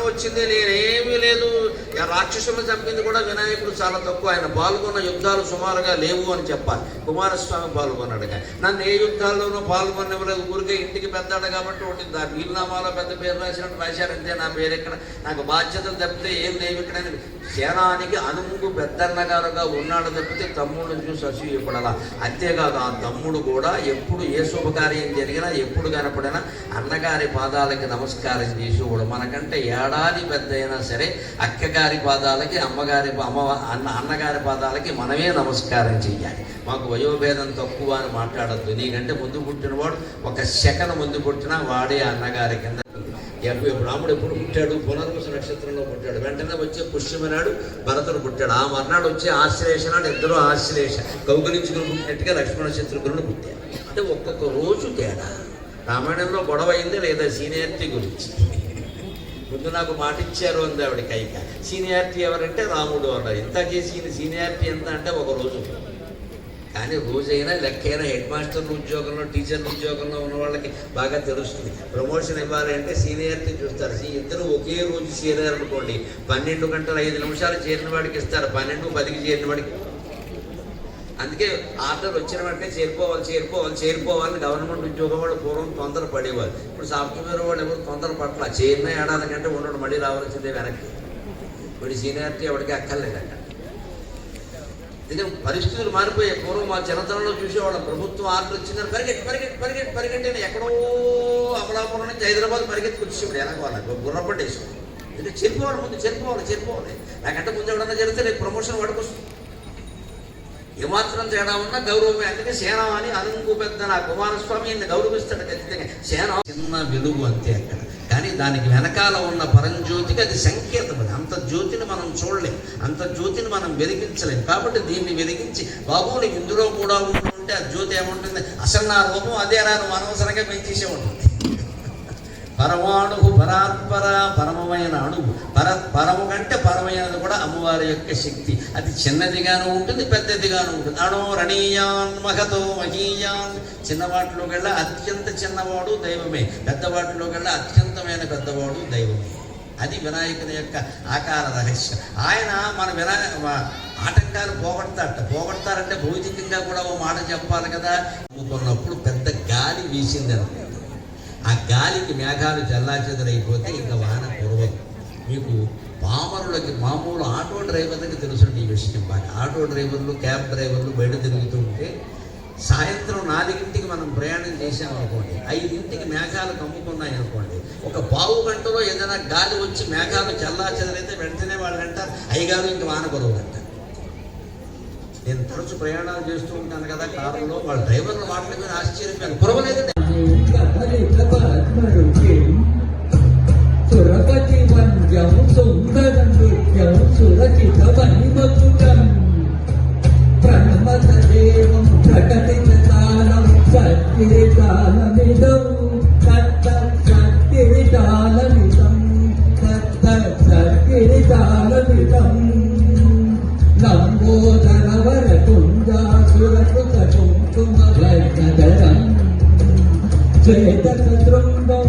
వచ్చింది, నేనేమీ లేదు. రాక్షసులను చంపింది కూడా వినాయకుడు చాలా తక్కువ. ఆయన పాల్గొన్న యుద్ధాలు సుమారుగా లేవు అని చెప్పాలి. కుమారస్వామి పాల్గొన్నాడుగా. నన్ను ఏ యుద్ధాల్లోనూ పాల్గొనలేదు. ఊరికే ఇంటికి పెద్దాడు కాబట్టి ఒకటి వీలునామాలో పెద్ద పేరు రాసినట్టు రాశారంటే నా పేరు ఇక్కడ, నాకు బాధ్యతలు తప్పితే ఏం లేవు ఇక్కడ. సేనానికి అనుముకు పెద్దన్నగారుగా ఉన్నాడు తప్పితే తమ్ముడిని చూసి అసూయపడాల. అంతేకాదు ఆ తమ్ముడు కూడా ఎప్పుడు ఏ శుభకార్యం జరిగినా ఎప్పుడు కనపడినా అన్నగారి పాదాలకి నమస్కారం చేసేవాడు. మనకంటే ఏడాది పెద్ద అయినా సరే అక్కగారి పాదాలకి అన్నగారి పాదాలకి మనమే నమస్కారం చెయ్యాలి. మాకు వయోభేదం తక్కువ అని మాట్లాడద్దు. నీకంటే ముందు పుట్టినవాడు ఒక సెకండ్ ముందు పుట్టినా వాడే అన్నగారి కింద. రాముడు ఎప్పుడు పుట్టాడు? పునర్వసు నక్షత్రంలో పుట్టాడు. వెంటనే వచ్చే పుష్యమనాడు భరతుడు పుట్టాడు. ఆ మర్నాడు వచ్చే ఆశ్లేష నాడు ఇద్దరు ఆశ్లేష కౌగులించుకుని పుట్టినట్టుగా లక్ష్మణ శత్రుఘ్నుడు పుట్టారు. అంటే ఒక్కొక్క రోజు తేడా. రామాయణంలో గొడవ అయింది లేదా సీనియారిటీ గురించి. ముందు నాకు మాట ఇచ్చారు అంది ఆవిడ కైక. సీనియారిటీ ఎవరంటే రాముడు అన్నారు. ఇంత చేసి సీనియారిటీ ఎంత అంటే ఒక రోజు. కానీ రోజైనా లెక్కైనా హెడ్ మాస్టర్ ఉద్యోగంలో టీచర్ ఉద్యోగంలో ఉన్న వాళ్ళకి బాగా తెలుస్తుంది. ప్రమోషన్ ఇవ్వాలి అంటే సీనియారిటీ చూస్తారు. ఇద్దరు ఒకే రోజు చేరారు అనుకోండి, 12 గంటల 5 నిమిషాలు చేరిన వాడికి ఇస్తారు, 12:10కి చేరిన వాడికి. అందుకే ఆర్డర్ వచ్చిన వెంటనే చేరిపోవాలని గవర్నమెంట్ ఉద్యోగం వాళ్ళు పూర్వం తొందర పడేవారు. ఇప్పుడు సాఫ్ట్వేర్ వాళ్ళు ఎవరు తొందర పట్ల. చేరిన ఏడాది కంటే ఉండడు, మళ్ళీ రావాల్సిందే వెనక్కి. ఇప్పుడు సీనియారిటీ ఎవరికి అక్కర్లేదు అక్కడ. ఎందుకంటే పరిస్థితులు మారిపోయాయి. పూర్వం మా చిన్నతనంలో చూసేవాళ్ళం. ప్రభుత్వం ఆర్డర్ వచ్చిందని పరిగెట్టి ఎక్కడో అమలాపురం నుంచి హైదరాబాద్ పరిగెత్తి వచ్చేవాడు వెనక వాళ్ళకి గుర్రపట్టేసాం. ఎందుకంటే ముందు చెరిపోవాలి. నాకంటే ముందు ఎవడన్నా జరిగితే రేపు ప్రమోషన్ వాడికి వస్తుంది. ఏమాత్రం తేడా ఉన్నా గౌరవమే. అందుకే సేనా అని అనుకు పెద్ద నా కుమారస్వామి ఈయన్ని గౌరవిస్తాడు ఖచ్చితంగా. సేనా చిన్న వెలుగు అంతే అక్కడ. కానీ దానికి వెనకాల ఉన్న పరంజ్యోతికి అది సంకేతం. అది అంత జ్యోతిని మనం చూడలేం, అంత జ్యోతిని మనం వెలిగించలేం. కాబట్టి దీన్ని వెలిగించి బాబు నీకు ఇందులో కూడా ఉంటుంటే ఆ జ్యోతి ఏముంటుంది? అసలు నా రూపం అదే రాను అనవసరంగా పెంచేసే ఉంటుంది. పరమాణువు పరాత్పర, పరమమైన అణువు. పరము కంటే పరమైనది కూడా అమ్మవారి యొక్క శక్తి. అది చిన్నదిగాను ఉంటుంది, పెద్దదిగాను ఉంటుంది. అణో రణీయాన్ మహతో మహీయాన్. చిన్నవాటిలోకి వెళ్ళా అత్యంత చిన్నవాడు దైవమే, పెద్దవాటిలోకి వెళ్ళా అత్యంతమైన పెద్దవాడు దైవమే. అది వినాయకుని యొక్క ఆకార రహస్యం. ఆయన మన ఆటంకాలు పోగొడతారంటే భౌతికంగా కూడా ఓ మాట చెప్పాలి కదా. అనుకున్నప్పుడు పెద్ద గాలి వీసింది అనుకో, ఆ గాలికి మేఘాలు చల్లాచెదరైపోతే ఇంకా వాన కురవదు. మీకు పామరులకి మామూలు ఆటో డ్రైవర్లకి తెలుసుండి ఈ విషయం బాగా. ఆటో డ్రైవర్లు, క్యాబ్ డ్రైవర్లు బయట తిరుగుతూ ఉంటే సాయంత్రం 4ంటికి మనం ప్రయాణం చేసామనుకోండి, 5ంటికి మేఘాలు కమ్ముకున్నాయి అనుకోండి, ఒక పావు గంటలో ఏదైనా గాలి వచ్చి మేఘాలు చల్లాచెదరైతే వెంటనే వాళ్ళు అంటారు అయ్యగారు ఇంక వాన కురవదు అంటారు. నేను తరచు ప్రయాణాలు చేస్తూ ఉంటాను కదా కారులో, వాళ్ళ డ్రైవర్ల మాటల మీద ఆశ్చర్యపోయాను. కురవలేదు. సురపతి వంద్యం సుందరం నృత్యం సురచిత వనిమధురం ప్రణమతదేవం ప్రకటిత కాలం సత్యకాలమిదం సత్యకాలమిదం సత్యకాలమిదం లంబోదరవర కుంజాసురకృత కుంకుమ భద్రం శ్వేత శృంగం